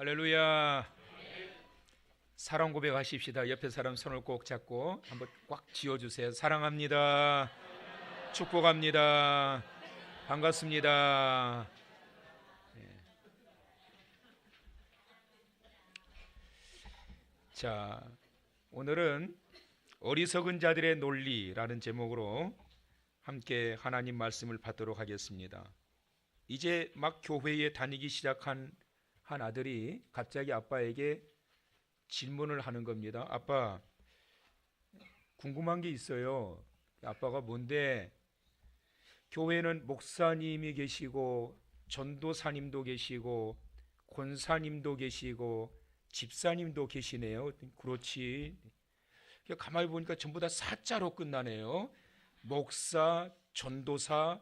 할렐루야. 사랑 고백하십시다. 옆에 사람 손을 꼭 잡고 한번 꽉 쥐어주세요. 사랑합니다. 축복합니다. 반갑습니다. 자, 오늘은 어리석은 자들의 논리라는 제목으로 함께 하나님 말씀을 받도록 하겠습니다. 이제 막 교회에 다니기 시작한 한 아들이 갑자기 아빠에게 질문을 하는 겁니다. 아빠, 궁금한 게 있어요. 아빠가 뭔데? 교회는 목사님이 계시고 전도사님도 계시고 권사님도 계시고 집사님도 계시네요. 그렇지. 가만히 보니까 전부 다 사자로 끝나네요. 목사, 전도사,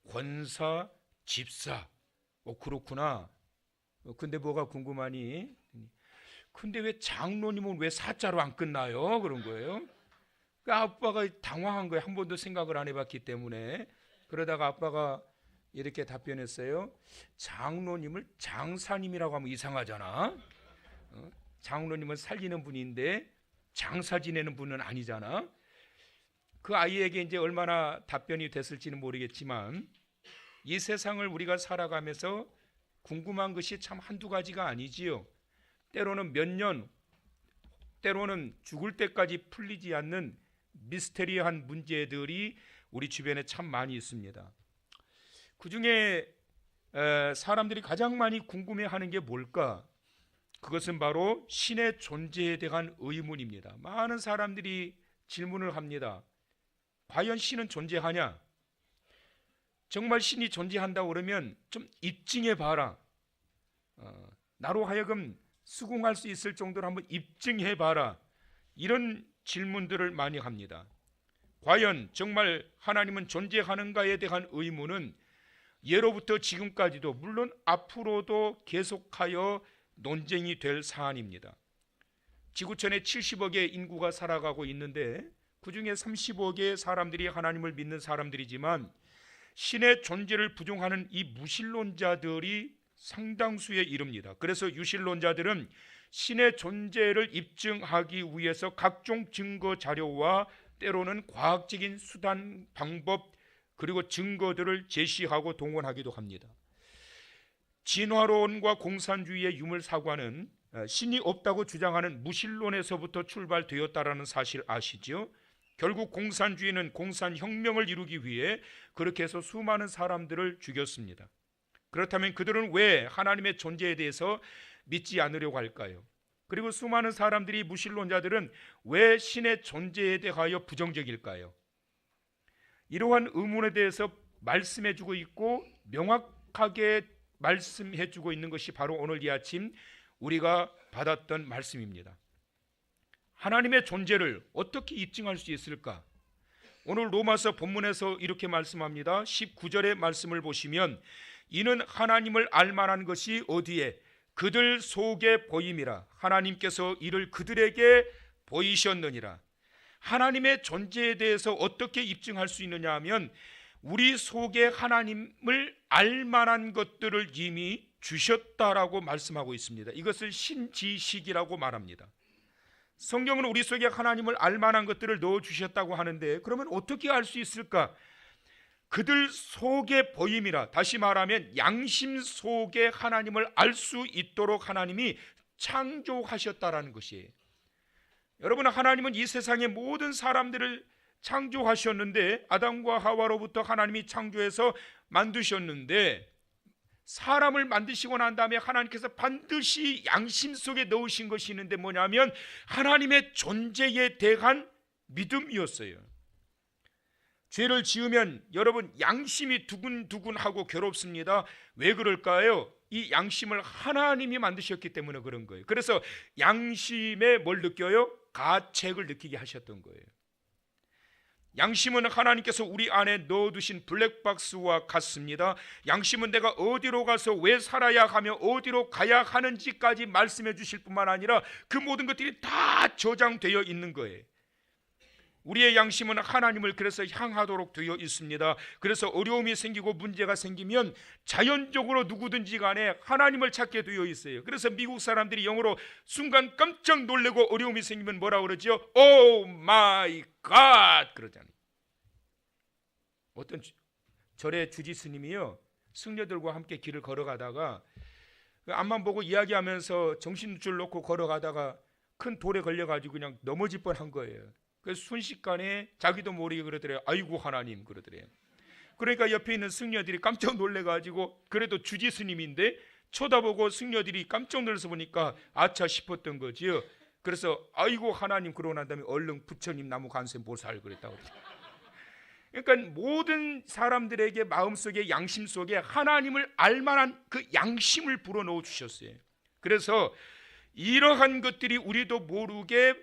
권사, 집사. 그렇구나. 근데 뭐가 궁금하니? 근데 왜 장로님은 왜 사자로 안 끝나요? 그런 거예요. 그러니까 아빠가 당황한 거예요. 한 번도 생각을 안 해봤기 때문에. 그러다가 아빠가 이렇게 답변했어요. 장로님을 장사님이라고 하면 이상하잖아. 장로님은 살리는 분인데 장사 지내는 분은 아니잖아. 그 아이에게 이제 얼마나 답변이 됐을지는 모르겠지만 이 세상을 우리가 살아가면서 궁금한 것이 참 한두 가지가 아니지요. 때로는 몇 년, 때로는 죽을 때까지 풀리지 않는 미스테리한 문제들이 우리 주변에 참 많이 있습니다. 그 중에 사람들이 가장 많이 궁금해하는 게 뭘까? 그것은 바로 신의 존재에 대한 의문입니다. 많은 사람들이 질문을 합니다. 과연 신은 존재하냐? 정말 신이 존재한다고 그러면 좀 입증해 봐라. 나로 하여금 수긍할 수 있을 정도로 한번 입증해 봐라. 이런 질문들을 많이 합니다. 과연 정말 하나님은 존재하는가에 대한 의문은 예로부터 지금까지도 물론 앞으로도 계속하여 논쟁이 될 사안입니다. 지구촌에 70억의 인구가 살아가고 있는데 그 중에 30억의 사람들이 하나님을 믿는 사람들이지만 신의 존재를 부정하는 이 무신론자들이 상당수에 이릅니다. 그래서 유신론자들은 신의 존재를 입증하기 위해서 각종 증거 자료와 때로는 과학적인 수단, 방법 그리고 증거들을 제시하고 동원하기도 합니다. 진화론과 공산주의의 유물사과는 신이 없다고 주장하는 무신론에서부터 출발되었다라는 사실 아시죠? 결국 공산주의는 공산혁명을 이루기 위해 그렇게 해서 수많은 사람들을 죽였습니다. 그렇다면 그들은 왜 하나님의 존재에 대해서 믿지 않으려고 할까요? 그리고 수많은 사람들이 무신론자들은 왜 신의 존재에 대하여 부정적일까요? 이러한 의문에 대해서 말씀해주고 있고 명확하게 말씀해주고 있는 것이 바로 오늘 이 아침 우리가 받았던 말씀입니다. 하나님의 존재를 어떻게 입증할 수 있을까? 오늘 로마서 본문에서 이렇게 말씀합니다. 19절의 말씀을 보시면 이는 하나님을 알만한 것이 어디에? 그들 속에 보임이라. 하나님께서 이를 그들에게 보이셨느니라. 하나님의 존재에 대해서 어떻게 입증할 수 있느냐 하면 우리 속에 하나님을 알만한 것들을 이미 주셨다라고 말씀하고 있습니다. 이것을 신지식이라고 말합니다. 성경은 우리 속에 하나님을 알만한 것들을 넣어주셨다고 하는데 그러면 어떻게 알 수 있을까? 그들 속에 보임이라. 다시 말하면 양심 속에 하나님을 알 수 있도록 하나님이 창조하셨다라는 것이에요. 여러분, 하나님은 이 세상의 모든 사람들을 창조하셨는데 아담과 하와로부터 하나님이 창조해서 만드셨는데 사람을 만드시고 난 다음에 하나님께서 반드시 양심 속에 넣으신 것이 있는데 뭐냐면 하나님의 존재에 대한 믿음이었어요. 죄를 지으면 여러분 양심이 두근두근하고 괴롭습니다. 왜 그럴까요? 이 양심을 하나님이 만드셨기 때문에 그런 거예요. 그래서 양심에 뭘 느껴요? 가책을 느끼게 하셨던 거예요. 양심은 하나님께서 우리 안에 넣어두신 블랙박스와 같습니다. 양심은 내가 어디로 가서 왜 살아야 하며 어디로 가야 하는지까지 말씀해 주실 뿐만 아니라 그 모든 것들이 다 저장되어 있는 거예요. 우리의 양심은 하나님을 그래서 향하도록 되어 있습니다. 그래서 어려움이 생기고 문제가 생기면 자연적으로 누구든지 간에 하나님을 찾게 되어 있어요. 그래서 미국 사람들이 영어로 순간 깜짝 놀래고 어려움이 생기면 뭐라 그러죠? 오 마이 갓 그러잖아요. 어떤 절의 주지스님이요, 승려들과 함께 길을 걸어가다가 앞만 보고 이야기하면서 정신줄 놓고 걸어가다가 큰 돌에 걸려가지고 그냥 넘어질 뻔한 거예요. 그래서 순식간에 자기도 모르게 그러더래요. 아이고 하나님 그러더래요. 그러니까 옆에 있는 승려들이 깜짝 놀래가지고, 그래도 주지스님인데 쳐다보고 승려들이 깜짝 놀라서 보니까 아차 싶었던 거지요. 그래서 아이고 하나님 그러고 난 다음에 얼른 부처님 나무 간세 보살 그랬다고. 그러니까 모든 사람들에게 마음속에 양심 속에 하나님을 알만한 그 양심을 불어넣어 주셨어요. 그래서 이러한 것들이 우리도 모르게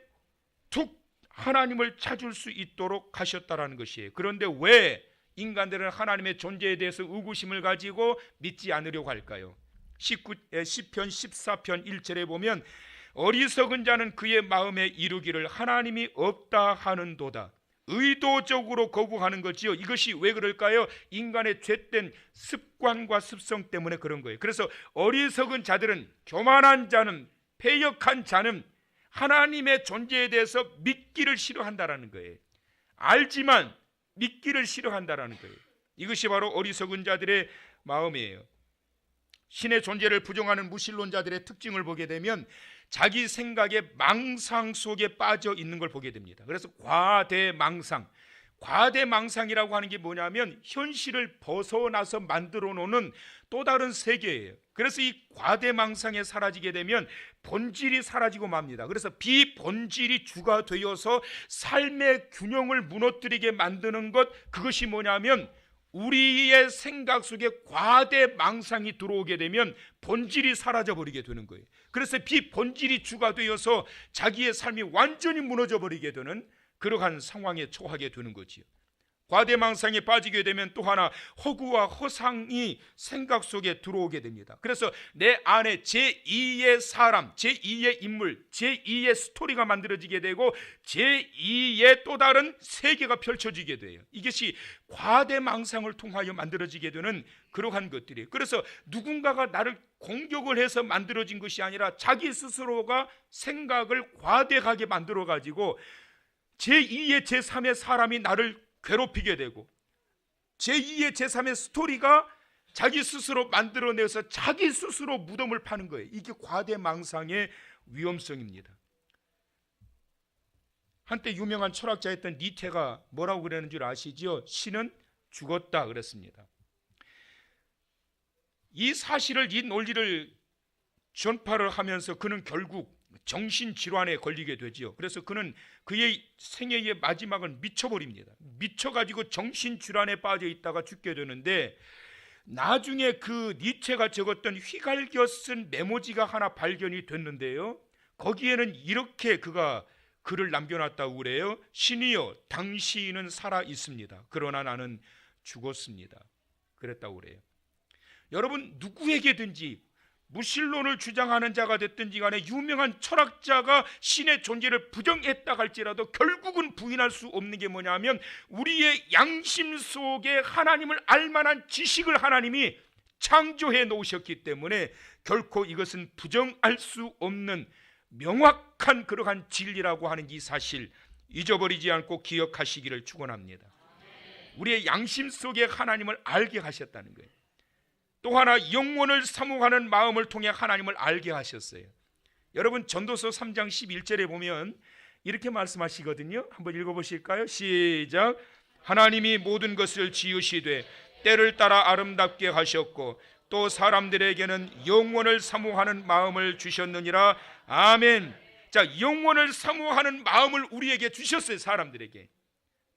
툭 하나님을 찾을 수 있도록 하셨다라는 것이에요. 그런데 왜 인간들은 하나님의 존재에 대해서 의구심을 가지고 믿지 않으려고 할까요? 시편 14편 1절에 보면 어리석은 자는 그의 마음에 이르기를 하나님이 없다 하는도다. 의도적으로 거부하는 거지요. 이것이 왜 그럴까요? 인간의 죄된 습관과 습성 때문에 그런 거예요. 그래서 어리석은 자들은, 교만한 자는, 패역한 자는 하나님의 존재에 대해서 믿기를 싫어한다라는 거예요. 알지만 믿기를 싫어한다라는 거예요. 이것이 바로 어리석은 자들의 마음이에요. 신의 존재를 부정하는 무신론자들의 특징을 보게 되면 자기 생각의 망상 속에 빠져 있는 걸 보게 됩니다. 그래서 과대망상이라고 하는 게 뭐냐면 현실을 벗어나서 만들어 놓는 또 다른 세계예요. 그래서 이 과대망상에 사라지게 되면 본질이 사라지고 맙니다. 그래서 비본질이 주가 되어서 삶의 균형을 무너뜨리게 만드는 것, 그것이 뭐냐면 우리의 생각 속에 과대망상이 들어오게 되면 본질이 사라져버리게 되는 거예요. 그래서 비본질이 주가 되어서 자기의 삶이 완전히 무너져 버리게 되는 그러한 상황에 처하게 되는 거지요. 과대망상에 빠지게 되면 또 하나 허구와 허상이 생각 속에 들어오게 됩니다. 그래서 내 안에 제2의 사람, 제2의 인물, 제2의 스토리가 만들어지게 되고 제2의 또 다른 세계가 펼쳐지게 돼요. 이것이 과대망상을 통하여 만들어지게 되는 그러한 것들이에요. 그래서 누군가가 나를 공격을 해서 만들어진 것이 아니라 자기 스스로가 생각을 과대하게 만들어 가지고 제2의 제3의 사람이 나를 괴롭히게 되고 제2의 제3의 스토리가 자기 스스로 만들어내서 자기 스스로 무덤을 파는 거예요. 이게 과대망상의 위험성입니다. 한때 유명한 철학자였던 니체가 뭐라고 그러는 줄 아시죠? 신은 죽었다 그랬습니다. 이 사실을, 이 논리를 전파를 하면서 그는 결국 정신질환에 걸리게 되지요. 그래서 그는 그의 생애의 마지막은 미쳐버립니다. 미쳐가지고 정신질환에 빠져 있다가 죽게 되는데, 나중에 그 니체가 적었던 휘갈겨 쓴 메모지가 하나 발견이 됐는데요, 거기에는 이렇게 그가 글을 남겨놨다고 그래요. 신이여, 당신은 살아 있습니다. 그러나 나는 죽었습니다. 그랬다고 그래요. 여러분, 누구에게든지 무신론을 주장하는 자가 됐든지 간에 유명한 철학자가 신의 존재를 부정했다 할지라도 결국은 부인할 수 없는 게 뭐냐면 우리의 양심 속에 하나님을 알만한 지식을 하나님이 창조해 놓으셨기 때문에 결코 이것은 부정할 수 없는 명확한 그러한 진리라고 하는 이 사실 잊어버리지 않고 기억하시기를 축원합니다. 우리의 양심 속에 하나님을 알게 하셨다는 거예요. 또 하나 영혼을 사모하는 마음을 통해 하나님을 알게 하셨어요. 여러분, 전도서 3장 11절에 보면 이렇게 말씀하시거든요. 한번 읽어보실까요? 시작. 하나님이 모든 것을 지으시되 때를 따라 아름답게 하셨고 또 사람들에게는 영혼을 사모하는 마음을 주셨느니라. 아멘. 자, 영혼을 사모하는 마음을 우리에게 주셨어요. 사람들에게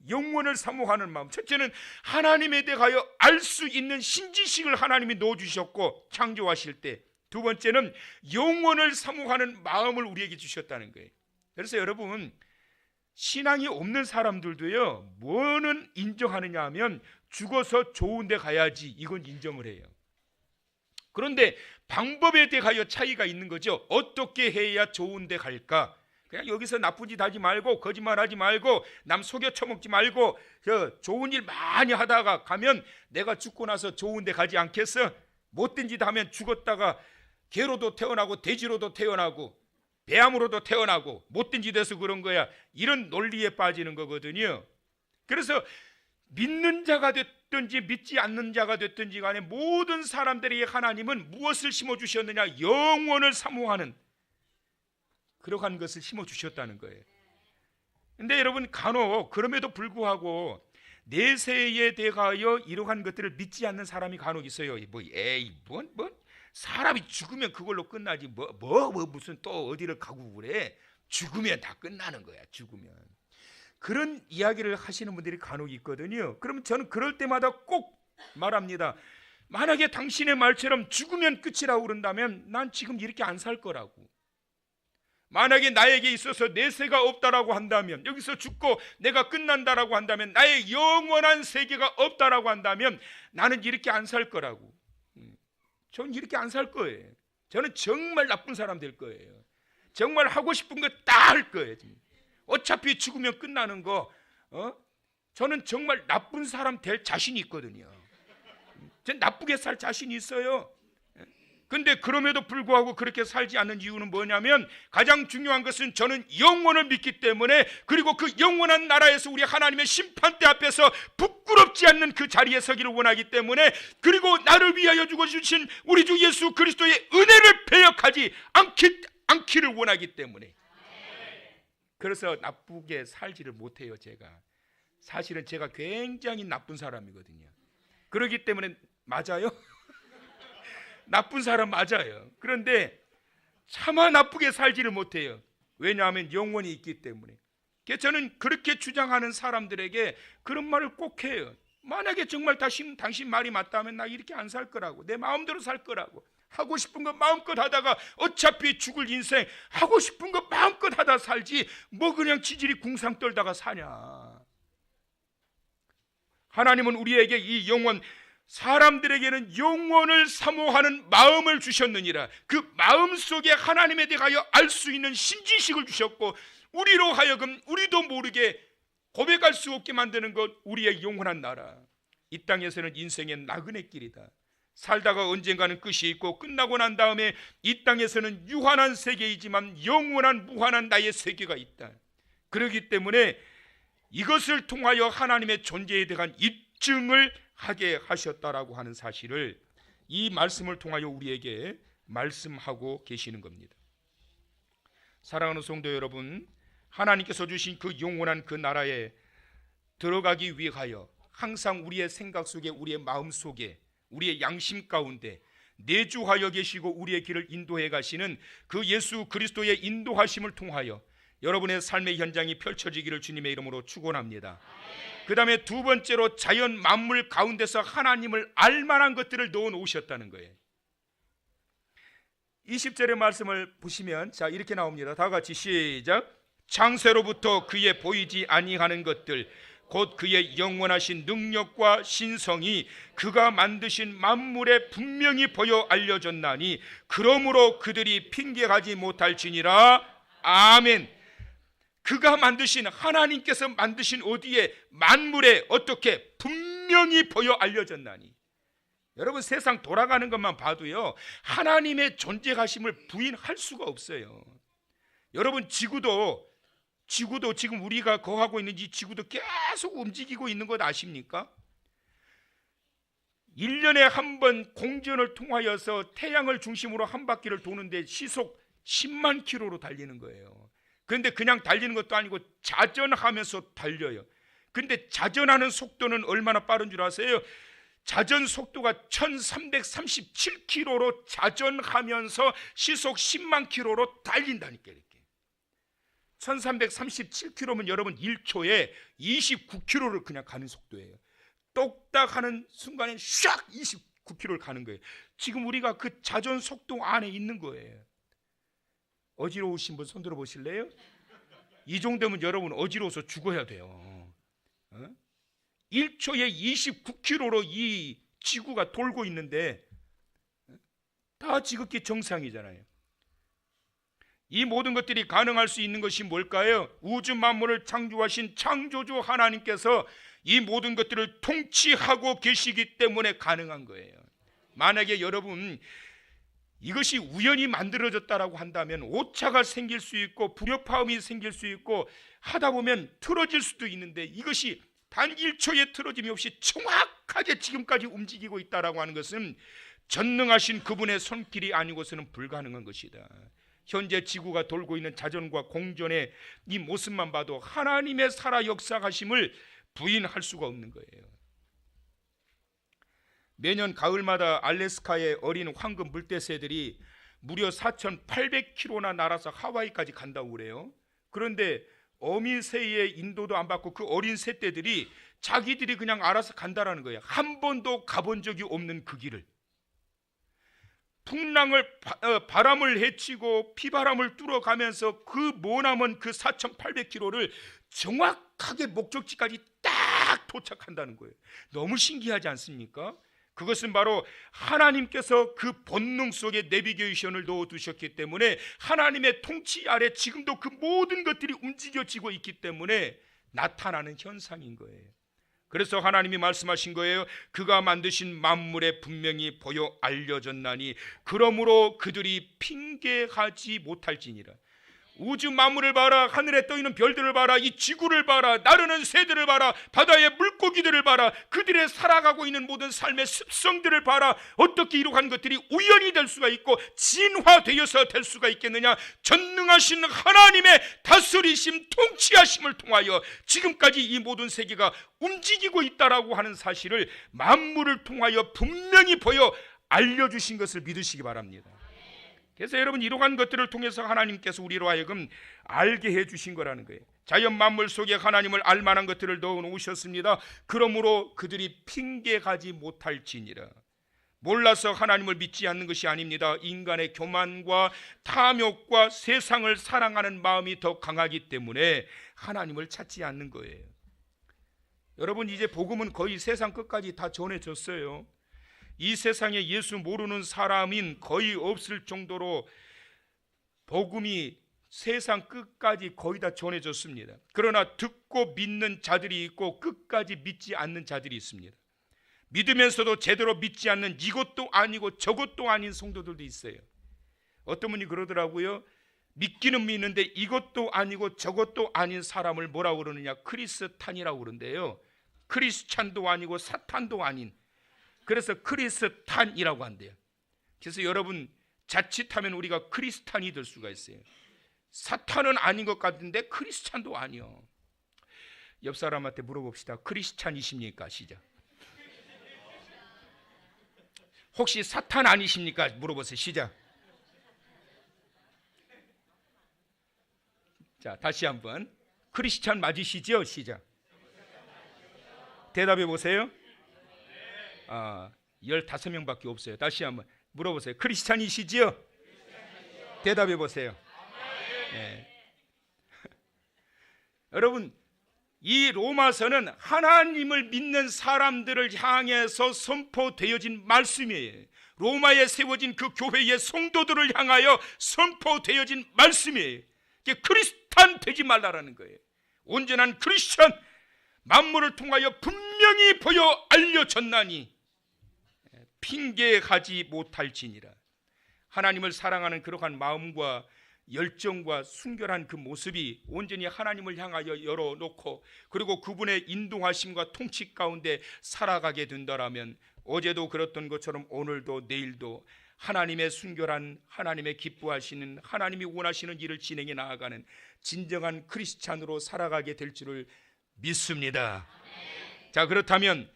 영혼을 사모하는 마음. 첫째는 하나님에 대하여 알 수 있는 신지식을 하나님이 넣어주셨고 창조하실 때, 두 번째는 영혼을 사모하는 마음을 우리에게 주셨다는 거예요. 그래서 여러분, 신앙이 없는 사람들도요, 뭐는 인정하느냐 하면 죽어서 좋은 데 가야지, 이건 인정을 해요. 그런데 방법에 대하여 차이가 있는 거죠. 어떻게 해야 좋은 데 갈까? 그냥 여기서 나쁜 짓 하지 말고 거짓말하지 말고 남 속여 처먹지 말고 좋은 일 많이 하다가 가면 내가 죽고 나서 좋은 데 가지 않겠어? 못된 짓 하면 죽었다가 개로도 태어나고 돼지로도 태어나고 배암으로도 태어나고 못된 짓 해서 그런 거야. 이런 논리에 빠지는 거거든요. 그래서 믿는 자가 됐든지 믿지 않는 자가 됐든지 간에 모든 사람들에게 하나님은 무엇을 심어주셨느냐? 영원을 사모하는 그러한 것을 심어주셨다는 거예요. 근데 여러분 간혹 그럼에도 불구하고 내세에 대하여 이러한 것들을 믿지 않는 사람이 간혹 있어요. 뭔 사람이 죽으면 그걸로 끝나지 무슨 또 어디를 가고 그래. 죽으면 다 끝나는 거야. 죽으면. 그런 이야기를 하시는 분들이 간혹 있거든요. 그러면 저는 그럴 때마다 꼭 말합니다. 만약에 당신의 말처럼 죽으면 끝이라고 그런다면 난 지금 이렇게 안 살 거라고. 만약에 나에게 있어서 내세가 없다라고 한다면, 여기서 죽고 내가 끝난다라고 한다면, 나의 영원한 세계가 없다라고 한다면 나는 이렇게 안 살 거라고. 저는 이렇게 안 살 거예요. 저는 정말 나쁜 사람 될 거예요. 정말 하고 싶은 거 다 할 거예요. 어차피 죽으면 끝나는 거, 저는 정말 나쁜 사람 될 자신이 있거든요. 전 나쁘게 살 자신이 있어요. 근데 그럼에도 불구하고 그렇게 살지 않는 이유는 뭐냐면, 가장 중요한 것은 저는 영원을 믿기 때문에, 그리고 그 영원한 나라에서 우리 하나님의 심판대 앞에서 부끄럽지 않는 그 자리에 서기를 원하기 때문에, 그리고 나를 위하여 죽어주신 우리 주 예수 그리스도의 은혜를 배역하지 않기를 원하기 때문에. 그래서 나쁘게 살지를 못해요. 사실은 제가 굉장히 나쁜 사람이거든요. 그렇기 때문에 맞아요? 나쁜 사람 맞아요. 그런데 차마 나쁘게 살지를 못해요. 왜냐하면 영원이 있기 때문에. 저는 그렇게 주장하는 사람들에게 그런 말을 꼭 해요. 만약에 정말 당신 말이 맞다면 나 이렇게 안 살 거라고. 내 마음대로 살 거라고. 하고 싶은 거 마음껏 하다가 어차피 죽을 인생 하고 싶은 거 마음껏 하다 살지 뭐 그냥 지질이 궁상 떨다가 사냐. 하나님은 우리에게 이 영원, 사람들에게는 영원을 사모하는 마음을 주셨느니라. 그 마음 속에 하나님에 대하여 알 수 있는 신지식을 주셨고, 우리로 하여금 우리도 모르게 고백할 수 없게 만드는 것, 우리의 영원한 나라. 이 땅에서는 인생의 나그네 길이다. 살다가 언젠가는 끝이 있고, 끝나고 난 다음에 이 땅에서는 유한한 세계이지만 영원한 무한한 나의 세계가 있다. 그렇기 때문에 이것을 통하여 하나님의 존재에 대한 입증을 하게 하셨다라고 하는 사실을 이 말씀을 통하여 우리에게 말씀하고 계시는 겁니다. 사랑하는 성도 여러분, 하나님께서 주신 그 영원한 그 나라에 들어가기 위하여 항상 우리의 생각 속에, 우리의 마음 속에, 우리의 양심 가운데 내주하여 계시고 우리의 길을 인도해 가시는 그 예수 그리스도의 인도하심을 통하여 여러분의 삶의 현장이 펼쳐지기를 주님의 이름으로 축원합니다. 그 다음에 두 번째로, 자연 만물 가운데서 하나님을 알만한 것들을 넣어 놓으셨다는 거예요. 20절의 말씀을 보시면 자 이렇게 나옵니다. 다 같이 시작. 창세로부터 그의 보이지 아니하는 것들, 곧 그의 영원하신 능력과 신성이 그가 만드신 만물에 분명히 보여 알려졌나니 그러므로 그들이 핑계하지 못할지니라. 아멘. 그가 만드신, 하나님께서 만드신 어디에, 만물에 어떻게 분명히 보여 알려졌나니. 여러분, 세상 돌아가는 것만 봐도요 하나님의 존재하심을 부인할 수가 없어요. 여러분, 지구도 지금 우리가 거하고 있는 이 지구도 계속 움직이고 있는 것 아십니까? 1년에 한 번 공전을 통하여서 태양을 중심으로 한 바퀴를 도는데 시속 10만 킬로로 달리는 거예요. 그런데 그냥 달리는 것도 아니고 자전하면서 달려요. 근데 자전하는 속도는 얼마나 빠른 줄 아세요? 자전 속도가 1337km로 자전하면서 시속 10만 킬로로 달린다니까. 이렇게 1337km면 여러분 1초에 29km를 그냥 가는 속도예요. 똑딱 하는 순간에 샥 29km를 가는 거예요. 지금 우리가 그 자전 속도 안에 있는 거예요. 어지러우신 분 손 들어 보실래요? 이 정도면 여러분 어지러워서 죽어야 돼요. 1초에 29km로 이 지구가 돌고 있는데 다 지극히 정상이잖아요. 이 모든 것들이 가능할 수 있는 것이 뭘까요? 우주 만물을 창조하신 창조주 하나님께서 이 모든 것들을 통치하고 계시기 때문에 가능한 거예요. 만약에 여러분 이것이 우연히 만들어졌다라고 한다면 오차가 생길 수 있고 불협화음이 생길 수 있고 하다 보면 틀어질 수도 있는데, 이것이 단 1초의 틀어짐이 없이 정확하게 지금까지 움직이고 있다라고 하는 것은 전능하신 그분의 손길이 아니고서는 불가능한 것이다. 현재 지구가 돌고 있는 자전과 공전의 이 모습만 봐도 하나님의 살아 역사하심을 부인할 수가 없는 거예요. 매년 가을마다 알래스카의 어린 황금 물대새들이 무려 4,800km나 날아서 하와이까지 간다고 그래요. 그런데 어미새의 인도도 안 받고 그 어린 새떼들이 자기들이 그냥 알아서 간다라는 거예요. 한 번도 가본 적이 없는 그 길을. 풍랑을 바람을 헤치고 피바람을 뚫어가면서 그 머나먼 그 4,800km를 정확하게 목적지까지 딱 도착한다는 거예요. 너무 신기하지 않습니까? 그것은 바로 하나님께서 그 본능 속에 내비게이션을 넣어두셨기 때문에 하나님의 통치 아래 지금도 그 모든 것들이 움직여지고 있기 때문에 나타나는 현상인 거예요. 그래서 하나님이 말씀하신 거예요. 그가 만드신 만물에 분명히 보여 알려졌나니 그러므로 그들이 핑계하지 못할지니라. 우주 만물을 봐라, 하늘에 떠있는 별들을 봐라, 이 지구를 봐라, 나르는 새들을 봐라, 바다의 물고기들을 봐라, 그들의 살아가고 있는 모든 삶의 습성들을 봐라. 어떻게 이러한 것들이 우연히 될 수가 있고 진화되어서 될 수가 있겠느냐? 전능하신 하나님의 다스리심, 통치하심을 통하여 지금까지 이 모든 세계가 움직이고 있다라고 하는 사실을 만물을 통하여 분명히 보여 알려주신 것을 믿으시기 바랍니다. 그래서 여러분, 이러한 것들을 통해서 하나님께서 우리로 하여금 알게 해주신 거라는 거예요. 자연 만물 속에 하나님을 알만한 것들을 넣어 놓으셨습니다. 그러므로 그들이 핑계가지 못할지니라. 몰라서 하나님을 믿지 않는 것이 아닙니다. 인간의 교만과 탐욕과 세상을 사랑하는 마음이 더 강하기 때문에 하나님을 찾지 않는 거예요. 여러분, 이제 복음은 거의 세상 끝까지 다 전해졌어요. 이 세상에 예수 모르는 사람인 거의 없을 정도로 복음이 세상 끝까지 거의 다 전해졌습니다. 그러나 듣고 믿는 자들이 있고 끝까지 믿지 않는 자들이 있습니다. 믿으면서도 제대로 믿지 않는 이것도 아니고 저것도 아닌 성도들도 있어요. 어떤 분이 그러더라고요. 믿기는 믿는데 이것도 아니고 저것도 아닌 사람을 뭐라고 그러느냐? 크리스탄이라고 그러는데요. 크리스찬도 아니고 사탄도 아닌, 그래서 크리스탄이라고 한대요. 그래서 여러분, 자칫하면 우리가 크리스탄이 될 수가 있어요. 사탄은 아닌 것 같은데 크리스찬도 아니요. 옆 사람한테 물어봅시다. 크리스찬이십니까? 시작. 혹시 사탄 아니십니까? 물어보세요. 시작. 자, 다시 한번. 크리스찬 맞으시죠? 시작. 대답해 보세요. 15명밖에 없어요. 다시 한번 물어보세요. 크리스찬이시지요? 대답해 보세요. 네. 여러분, 이 로마서는 하나님을 믿는 사람들을 향해서 선포되어진 말씀이에요. 로마에 세워진 그 교회의 성도들을 향하여 선포되어진 말씀이에요. 크리스찬 되지 말라라는 거예요. 온전한 크리스찬, 만물을 통하여 분명히 보여 알려졌나니 핑계하지 못할지니라. 하나님을 사랑하는 그러한 마음과 열정과 순결한 그 모습이 온전히 하나님을 향하여 열어놓고 그리고 그분의 인도하심과 통치 가운데 살아가게 된다라면 어제도 그랬던 것처럼 오늘도 내일도 하나님의 순결한, 하나님의 기뻐하시는, 하나님이 원하시는 일을 진행해 나아가는 진정한 크리스찬으로 살아가게 될 줄을 믿습니다. 자, 그렇다면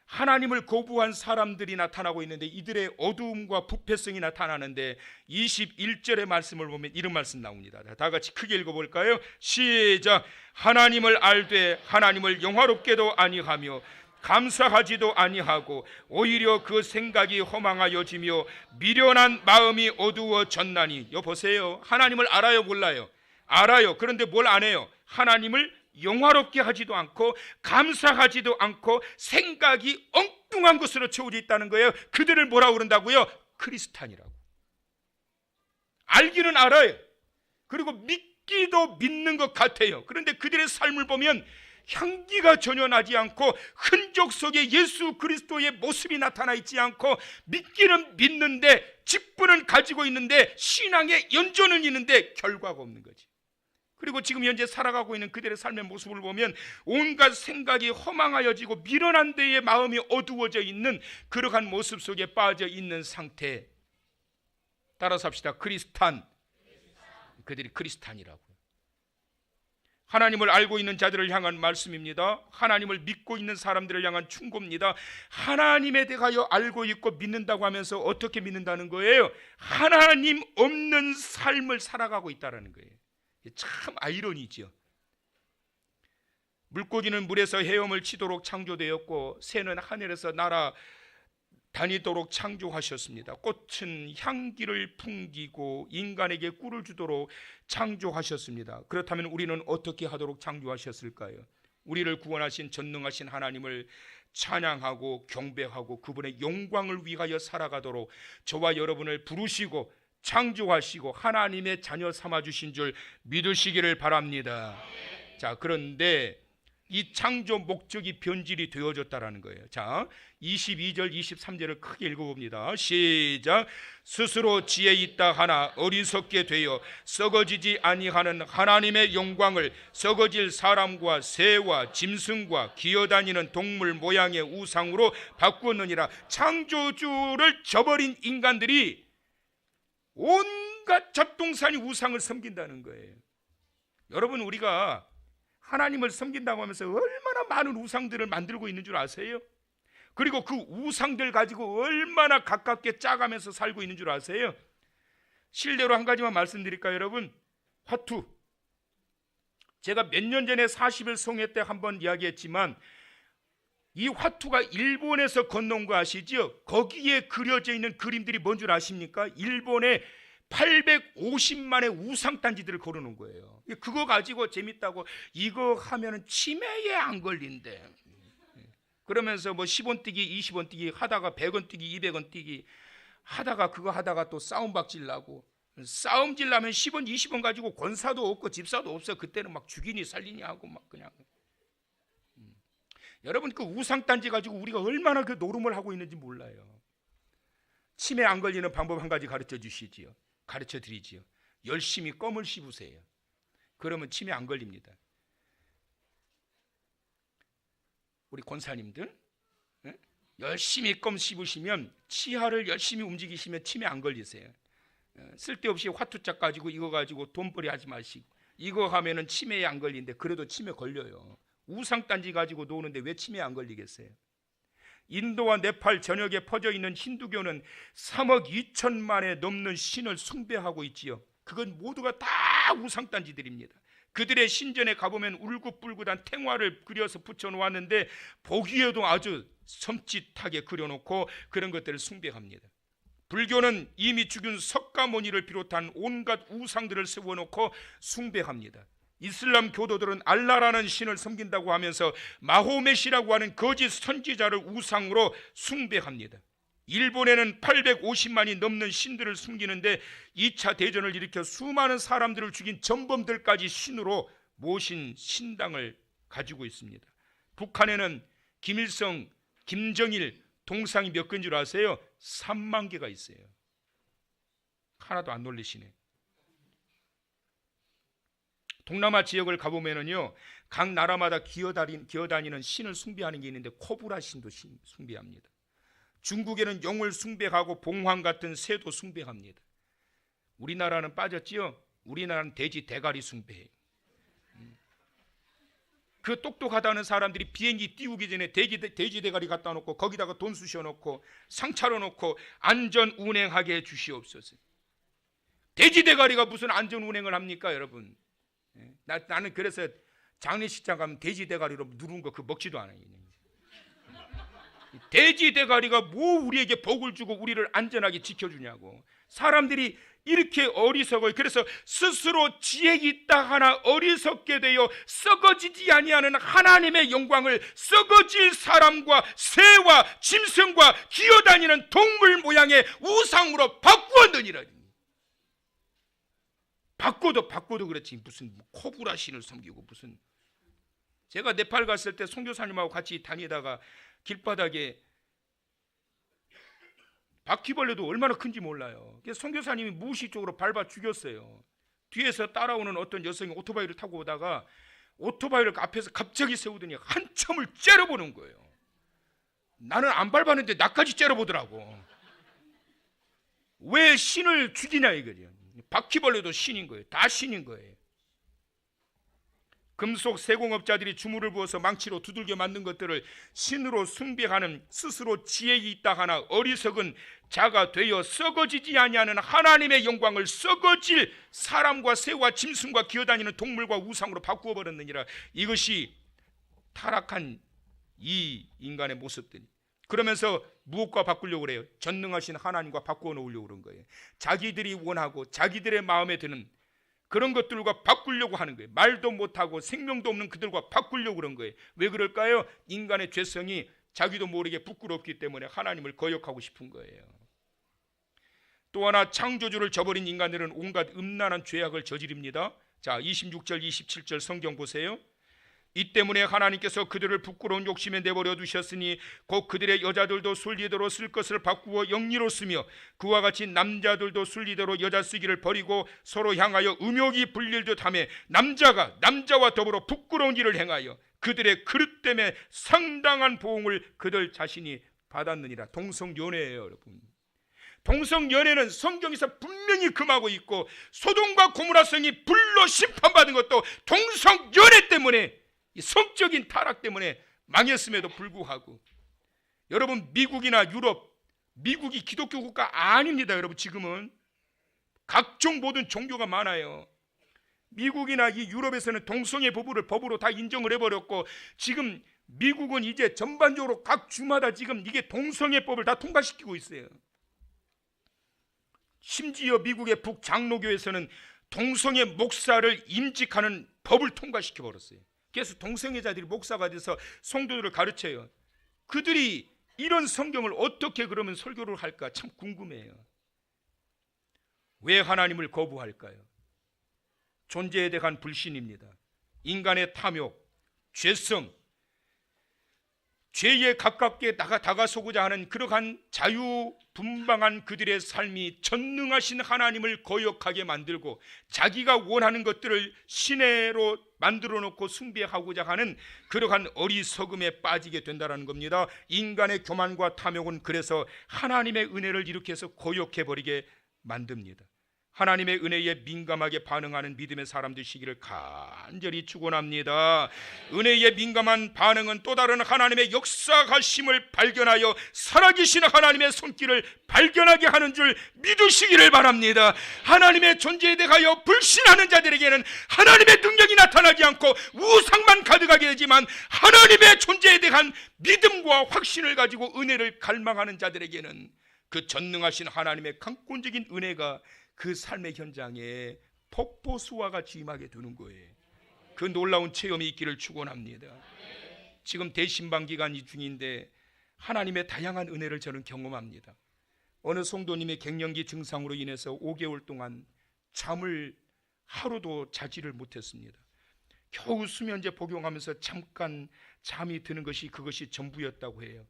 하나님을 거부한 사람들이 나타나고 있는데 이들의 어두움과 부패성이 나타나는데 21절의 말씀을 보면 이런 말씀 나옵니다. 다 같이 크게 읽어볼까요? 시작. 하나님을 알되 하나님을 영화롭게도 아니하며 감사하지도 아니하고 오히려 그 생각이 허망하여지며 미련한 마음이 어두워졌나니. 여보세요. 하나님을 알아요, 몰라요? 알아요. 그런데 뭘 안 해요? 하나님을 영화롭게 하지도 않고 감사하지도 않고 생각이 엉뚱한 것으로 채워져 있다는 거예요. 그들을 뭐라고 그런다고요? 크리스탄이라고. 알기는 알아요. 그리고 믿기도 믿는 것 같아요. 그런데 그들의 삶을 보면 향기가 전혀 나지 않고 흔적 속에 예수 그리스도의 모습이 나타나 있지 않고 믿기는 믿는데 직분은 가지고 있는데 신앙의 연조는 있는데 결과가 없는 거지. 그리고 지금 현재 살아가고 있는 그들의 삶의 모습을 보면 온갖 생각이 허망하여지고 미련한 데에 마음이 어두워져 있는 그러한 모습 속에 빠져 있는 상태. 따라서 합시다. 크리스탄. 그들이 크리스탄이라고요. 하나님을 알고 있는 자들을 향한 말씀입니다. 하나님을 믿고 있는 사람들을 향한 충고입니다. 하나님에 대하여 알고 있고 믿는다고 하면서 어떻게 믿는다는 거예요? 하나님 없는 삶을 살아가고 있다는 거예요. 참 아이러니죠. 물고기는 물에서 헤엄을 치도록 창조되었고 새는 하늘에서 날아 다니도록 창조하셨습니다. 꽃은 향기를 풍기고 인간에게 꿀을 주도록 창조하셨습니다. 그렇다면 우리는 어떻게 하도록 창조하셨을까요? 우리를 구원하신 전능하신 하나님을 찬양하고 경배하고 그분의 영광을 위하여 살아가도록 저와 여러분을 부르시고 창조하시고 하나님의 자녀 삼아주신 줄 믿으시기를 바랍니다. 자, 그런데 이 창조 목적이 변질이 되어졌다라는 거예요. 자, 22절 23절을 크게 읽어봅니다. 시작. 스스로 지혜 있다 하나 어리석게 되어 썩어지지 아니하는 하나님의 영광을 썩어질 사람과 새와 짐승과 기어다니는 동물 모양의 우상으로 바꾸었느니라. 창조주를 저버린 인간들이 온갖 잡동사니 우상을 섬긴다는 거예요. 여러분, 우리가 하나님을 섬긴다고 하면서 얼마나 많은 우상들을 만들고 있는 줄 아세요? 그리고 그 우상들 가지고 얼마나 가깝게 짜가면서 살고 있는 줄 아세요? 실례로 한 가지만 말씀드릴까요, 여러분? 화투. 제가 몇 년 전에 40일 성회 때 한번 이야기했지만 이 화투가 일본에서 건너온 거 아시죠? 거기에 그려져 있는 그림들이 뭔 줄 아십니까? 일본에 850만의 우상단지들을 걸어놓은 거예요. 그거 가지고 재밌다고 이거 하면은 치매에 안 걸린대. 그러면서 뭐 10원 뛰기 20원 뛰기 하다가 100원 뛰기 200원 뛰기 하다가 그거 하다가 또 싸움박질 나고 싸움질 나면 10원 20원 가지고 권사도 없고 집사도 없어. 그때는 막 죽이니 살리니 하고 막 그냥. 여러분, 그 우상단지 가지고 우리가 얼마나 그 노름을 하고 있는지 몰라요. 치매 안 걸리는 방법 한 가지 가르쳐 주시지요. 가르쳐 드리지요. 열심히 껌을 씹으세요. 그러면 치매 안 걸립니다. 우리 권사님들 열심히 껌 씹으시면 치아를 열심히 움직이시면 치매 안 걸리세요. 쓸데없이 화투짝 가지고 이거 가지고 돈벌이 하지 마시고 이거 하면은 치매에 안 걸리는데 그래도 치매 걸려요. 우상단지 가지고 노는데 왜 치매 안 걸리겠어요? 인도와 네팔 전역에 퍼져 있는 힌두교는 3억 2천만에 넘는 신을 숭배하고 있지요. 그건 모두가 다 우상단지들입니다. 그들의 신전에 가보면 울긋불긋한 탱화를 그려서 붙여놓았는데 보기에도 아주 섬찟하게 그려놓고 그런 것들을 숭배합니다. 불교는 이미 죽은 석가모니를 비롯한 온갖 우상들을 세워놓고 숭배합니다. 이슬람 교도들은 알라라는 신을 섬긴다고 하면서 마호메시라고 하는 거짓 선지자를 우상으로 숭배합니다. 일본에는 850만이 넘는 신들을 숨기는데 2차 대전을 일으켜 수많은 사람들을 죽인 전범들까지 신으로 모신 신당을 가지고 있습니다. 북한에는 김일성, 김정일 동상이 몇 개인 줄 아세요? 3만 개가 있어요. 하나도 안 놀리시네. 동남아 지역을 가보면은요, 각 나라마다 기어다니는 신을 숭배하는 게 있는데 코브라 신도 숭배합니다. 중국에는 용을 숭배하고 봉황 같은 새도 숭배합니다. 우리나라는 빠졌지요? 우리나라는 돼지 대가리 숭배해요. 그 똑똑하다는 사람들이 비행기 띄우기 전에 돼지 대가리 갖다 놓고 거기다가 돈 쑤셔 놓고 상차려 놓고 안전 운행하게 해 주시옵소서. 돼지 대가리가 무슨 안전 운행을 합니까, 여러분? 나는 그래서 장례식장 가면 돼지 대가리로 누른 거 그거 먹지도 않아요. 돼지 대가리가 뭐 우리에게 복을 주고 우리를 안전하게 지켜주냐고. 사람들이 이렇게 어리석어요. 그래서 스스로 지혜 있다 하나 어리석게 되어 썩어지지 아니하는 하나님의 영광을 썩어질 사람과 새와 짐승과 기어다니는 동물 모양의 우상으로 바꾸었느니라. 바꿔도 그렇지 무슨 코브라 신을 섬기고 무슨. 제가 네팔 갔을 때 선교사님하고 같이 다니다가 길바닥에 바퀴벌레도 얼마나 큰지 몰라요. 그래서 선교사님이 무의식적으로 밟아 죽였어요. 뒤에서 따라오는 어떤 여성이 오토바이를 타고 오다가 오토바이를 앞에서 갑자기 세우더니 한참을 째려보는 거예요. 나는 안 밟았는데 나까지 째려보더라고. 왜 신을 죽이냐 이거죠. 바퀴벌레도 신인 거예요. 다 신인 거예요. 금속 세공업자들이 주물을 부어서 망치로 두들겨 만든 것들을 신으로 숭배하는 스스로 지혜 있다 하나 어리석은 자가 되어 썩어지지 아니하는 하나님의 영광을 썩어질 사람과 새와 짐승과 기어다니는 동물과 우상으로 바꾸어 버렸느니라. 이것이 타락한 이 인간의 모습들이. 그러면서 무엇과 바꾸려고 그래요? 전능하신 하나님과 바꾸어 놓으려고 그런 거예요. 자기들이 원하고 자기들의 마음에 드는 그런 것들과 바꾸려고 하는 거예요. 말도 못하고 생명도 없는 그들과 바꾸려고 그런 거예요. 왜 그럴까요? 인간의 죄성이 자기도 모르게 부끄럽기 때문에 하나님을 거역하고 싶은 거예요. 또 하나 창조주를 저버린 인간들은 온갖 음란한 죄악을 저지릅니다. 자, 26절 27절 성경 보세요. 이 때문에 하나님께서 그들을 부끄러운 욕심에 내버려 두셨으니 곧 그들의 여자들도 순리대로 쓸 것을 바꾸어 영리로 쓰며 그와 같이 남자들도 순리대로 여자 쓰기를 버리고 서로 향하여 음욕이 불릴 듯하며 남자가 남자와 더불어 부끄러운 일을 행하여 그들의 그릇 때문에 상당한 보응을 그들 자신이 받았느니라. 동성연애예요, 여러분. 동성연애는 성경에서 분명히 금하고 있고 소돔과 고모라성이 불로 심판받은 것도 동성연애 때문에, 성적인 타락 때문에 망했음에도 불구하고. 여러분, 미국이나 유럽, 미국이 기독교 국가 아닙니다. 여러분, 지금은 각종 모든 종교가 많아요. 미국이나 이 유럽에서는 동성애 부부를 법으로 다 인정을 해버렸고 지금 미국은 이제 전반적으로 각 주마다 지금 이게 동성애법을 다 통과시키고 있어요. 심지어 미국의 북장로교에서는 동성애 목사를 임직하는 법을 통과시켜 버렸어요. 그래서 동성애자들이 목사가 돼서 성도들을 가르쳐요. 그들이 이런 성경을 어떻게 그러면 설교를 할까 참 궁금해요. 왜 하나님을 거부할까요? 존재에 대한 불신입니다. 인간의 탐욕, 죄성, 죄에 가깝게 다가서고자 하는 그러한 자유분방한 그들의 삶이 전능하신 하나님을 거역하게 만들고 자기가 원하는 것들을 신으로 만들어 놓고 숭배하고자 하는 그러한 어리석음에 빠지게 된다는 겁니다. 인간의 교만과 탐욕은 그래서 하나님의 은혜를 일으켜서 거역해버리게 만듭니다. 하나님의 은혜에 민감하게 반응하는 믿음의 사람 되시기를 간절히 축원합니다. 은혜에 민감한 반응은 또 다른 하나님의 역사하심을 발견하여 살아계신 하나님의 손길을 발견하게 하는 줄 믿으시기를 바랍니다. 하나님의 존재에 대하여 불신하는 자들에게는 하나님의 능력이 나타나지 않고 우상만 가득하게 되지만 하나님의 존재에 대한 믿음과 확신을 가지고 은혜를 갈망하는 자들에게는 그 전능하신 하나님의 강권적인 은혜가 그 삶의 현장에 폭포수와 같이 임하게 되는 거예요. 그 놀라운 체험이 있기를 축원합니다. 지금 대신방 기간 중인데 하나님의 다양한 은혜를 저는 경험합니다. 어느 성도님의 갱년기 증상으로 인해서 5개월 동안 잠을 하루도 자지를 못했습니다. 겨우 수면제 복용하면서 잠깐 잠이 드는 것이 그것이 전부였다고 해요.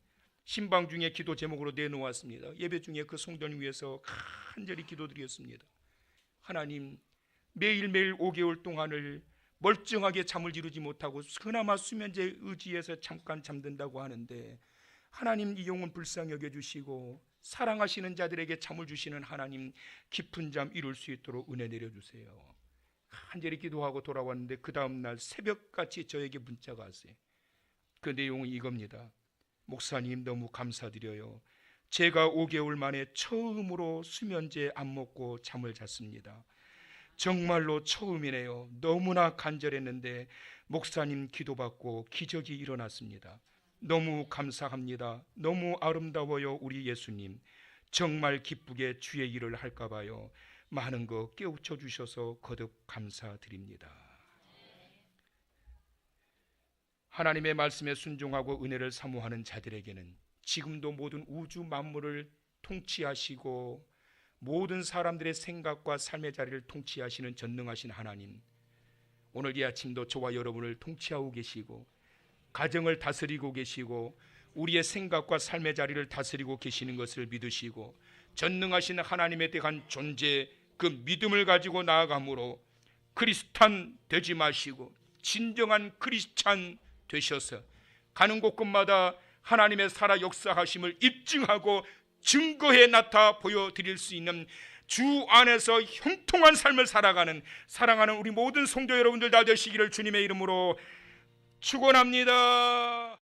신방 중에 기도 제목으로 내놓았습니다. 예배 중에 그 성도님 위해서 간절히 기도드렸습니다. 하나님, 매일매일 5개월 동안을 멀쩡하게 잠을 이루지 못하고 그나마 수면제 의지해서 잠깐 잠든다고 하는데 하나님, 이 영혼 불쌍히 여겨주시고 사랑하시는 자들에게 잠을 주시는 하나님, 깊은 잠 이룰 수 있도록 은혜 내려주세요. 간절히 기도하고 돌아왔는데 그 다음날 새벽같이 저에게 문자가 왔어요. 그 내용은 이겁니다. 목사님, 너무 감사드려요. 제가 5개월 만에 처음으로 수면제 안 먹고 잠을 잤습니다. 정말로 처음이네요. 너무나 간절했는데 목사님 기도받고 기적이 일어났습니다. 너무 감사합니다. 너무 아름다워요. 우리 예수님, 정말 기쁘게 주의 일을 할까 봐요. 많은 거 깨우쳐 주셔서 거듭 감사드립니다. 하나님의 말씀에 순종하고 은혜를 사모하는 자들에게는 지금도 모든 우주 만물을 통치하시고 모든 사람들의 생각과 삶의 자리를 통치하시는 전능하신 하나님, 오늘 이 아침도 저와 여러분을 통치하고 계시고 가정을 다스리고 계시고 우리의 생각과 삶의 자리를 다스리고 계시는 것을 믿으시고 전능하신 하나님에 대한 존재, 그 믿음을 가지고 나아감으로 크리스찬 되지 마시고 진정한 크리스찬 되셔서 가는 곳곳마다 하나님의 살아 역사하심을 입증하고 증거해 나타 보여드릴 수 있는 주 안에서 형통한 삶을 살아가는 사랑하는 우리 모든 성도 여러분들 다 되시기를 주님의 이름으로 축원합니다.